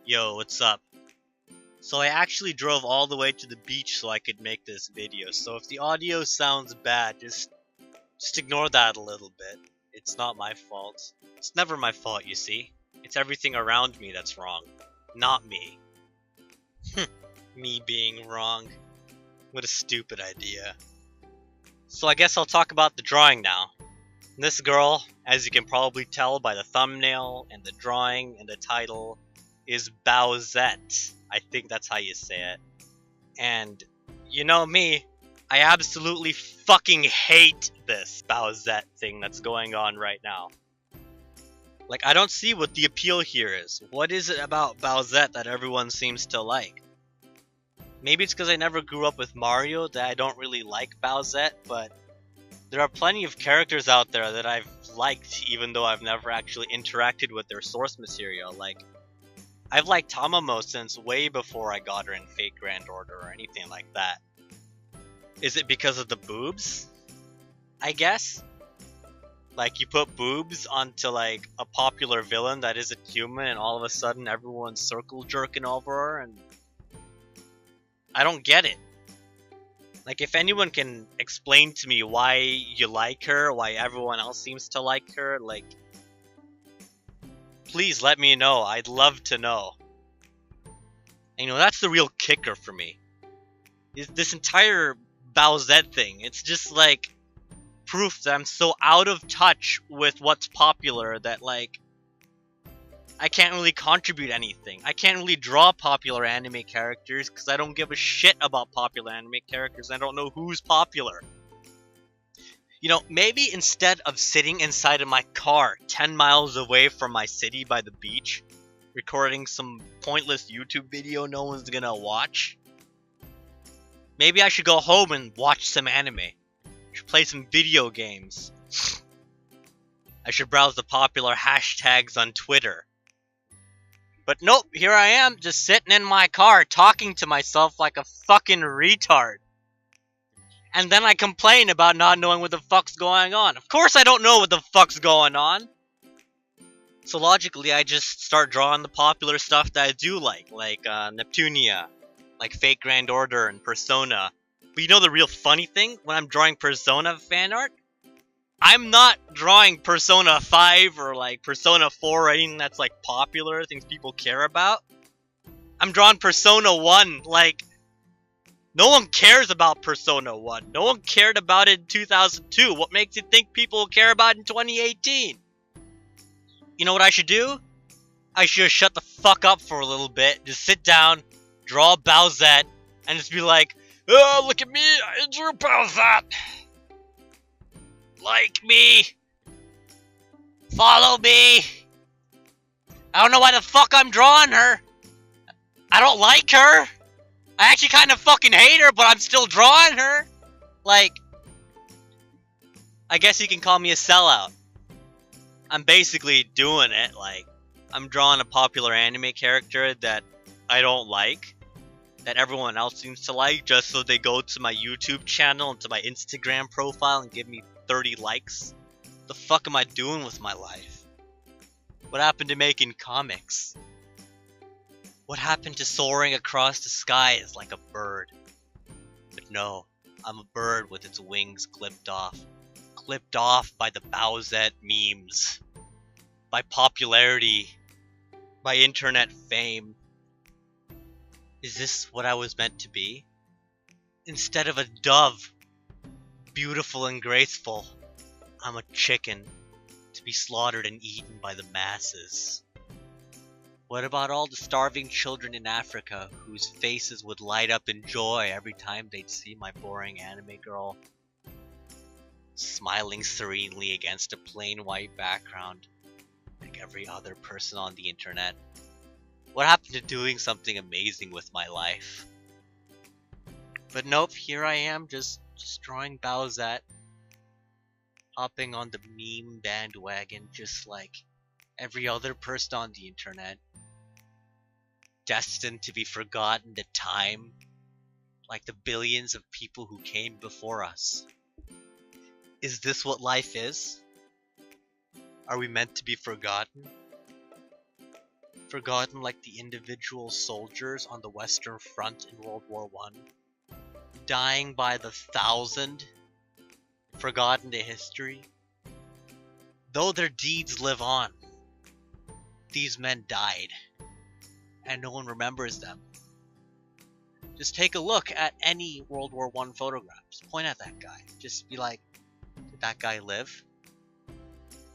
Yo, what's up? So I actually drove all the way to the beach so I could make this video. So if the audio sounds bad, just ignore that a little bit. It's not my fault. It's never my fault, you see. It's everything around me that's wrong. Not me. Me being wrong. What a stupid idea. So I guess I'll talk about the drawing now. This girl, as you can probably tell by the thumbnail and the drawing and the title, is Bowsette. I think that's how you say it. And you know me, I absolutely fucking hate this Bowsette thing that's going on right now. Like, I don't see what the appeal here is. What is it about Bowsette that everyone seems to like? Maybe it's because I never grew up with Mario that I don't really like Bowsette, but there are plenty of characters out there that I've liked even though I've never actually interacted with their source material. Like, I've liked Tamamo since way before I got her in Fate Grand Order or anything like that. Is it because of the boobs? I guess? Like, you put boobs onto, like, a popular villain that isn't human and all of a sudden everyone's circle jerking over her, and I don't get it. Like, if anyone can explain to me why you like her, why everyone else seems to like her, like, please let me know. I'd love to know. And, you know, that's the real kicker for me. Is this entire Bowsette thing. It's just, like, proof that I'm so out of touch with what's popular that, like, I can't really contribute anything. I can't really draw popular anime characters because I don't give a shit about popular anime characters. I don't know who's popular. You know, maybe instead of sitting inside of my car 10 miles away from my city by the beach, recording some pointless YouTube video no one's gonna watch, maybe I should go home and watch some anime. I should play some video games. I should browse the popular hashtags on Twitter. But nope, here I am, just sitting in my car, talking to myself like a fucking retard. And then I complain about not knowing what the fuck's going on. Of course I don't know what the fuck's going on. So logically, I just start drawing the popular stuff that I do like Neptunia, like Fate Grand Order and Persona. But you know the real funny thing? When I'm drawing Persona fan art, I'm not drawing Persona 5 or like Persona 4 or anything that's like popular, things people care about. I'm drawing Persona 1, like, no one cares about Persona 1. No one cared about it in 2002. What makes you think people will care about it in 2018? You know what I should do? I should shut the fuck up for a little bit, just sit down, draw Bowsette, and just be like, oh, look at me, I drew Bowsette! Like me! Follow me! I don't know why the fuck I'm drawing her! I don't like her! I actually kind of fucking hate her, but I'm still drawing her! Like, I guess you can call me a sellout. I'm basically doing it, like, I'm drawing a popular anime character that I don't like, that everyone else seems to like, just so they go to my YouTube channel and to my Instagram profile and give me 30 likes. What the fuck am I doing with my life? What happened to making comics? What happened to soaring across the skies like a bird? But no, I'm a bird with its wings clipped off. Clipped off by the Bowsette memes. By popularity. By internet fame. Is this what I was meant to be? Instead of a dove, beautiful and graceful, I'm a chicken to be slaughtered and eaten by the masses. What about all the starving children in Africa whose faces would light up in joy every time they'd see my boring anime girl smiling serenely against a plain white background like every other person on the internet? What happened to doing something amazing with my life? But nope, here I am, just drawing Bowsette, hopping on the meme bandwagon just like every other person on the internet, destined to be forgotten to time, like the billions of people who came before us. Is this what life is? Are we meant to be forgotten? Forgotten like the individual soldiers on the Western Front in World War I. Dying by the thousand. Forgotten to history. Though their deeds live on. These men died. And no one remembers them. Just take a look at any World War I photograph. Just point at that guy. Just be like, did that guy live?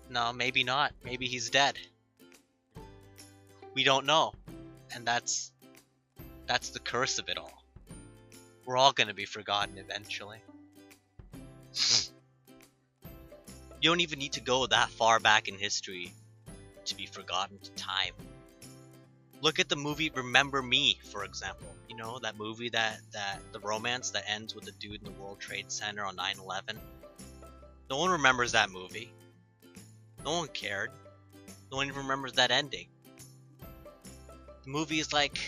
No, maybe not. Maybe he's dead. We don't know. And that's the curse of it all. We're all gonna be forgotten eventually. You don't even need to go that far back in history to be forgotten to time. Look at the movie Remember Me, for example. You know, that movie that the romance that ends with the dude in the World Trade Center on 9/11. No one remembers that movie. No one cared. No one even remembers that ending. The movie is like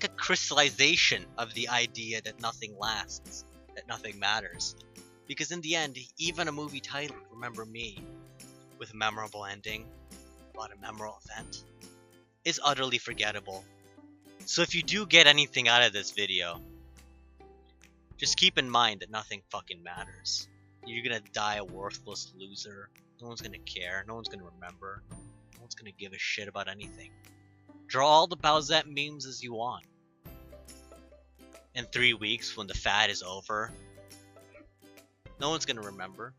a crystallization of the idea that nothing lasts, that nothing matters. Because in the end, even a movie titled Remember Me, with a memorable ending, about a memorable event, is utterly forgettable. So if you do get anything out of this video, just keep in mind that nothing fucking matters. You're gonna die a worthless loser. No one's gonna care. No one's gonna remember. No one's gonna give a shit about anything. Draw all the Bowsette memes as you want. In 3 weeks, when the fad is over, no one's gonna remember.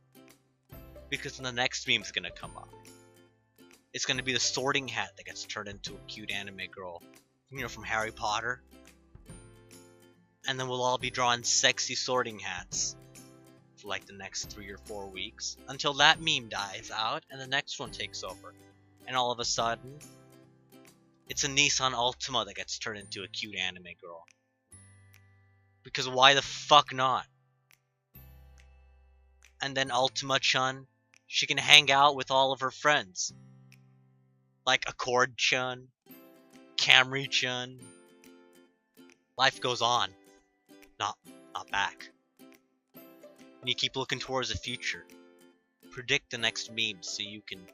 Because the next meme's gonna come up. It's gonna be the sorting hat that gets turned into a cute anime girl. You know, from Harry Potter. And then we'll all be drawing sexy sorting hats for like the next 3 or 4 weeks. Until that meme dies out and the next one takes over. And all of a sudden, it's a Nissan Altima that gets turned into a cute anime girl. Because why the fuck not? And then Ultima-chan, she can hang out with all of her friends. Like Accord-chan, Camry-chan. Life goes on. Not back. And you keep looking towards the future. Predict the next meme so you can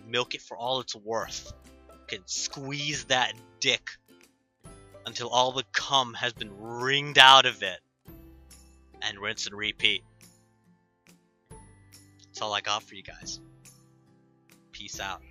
milk it for all it's worth. You can squeeze that dick until all the cum has been wringed out of it. And rinse and repeat. That's all I got for you guys. Peace out.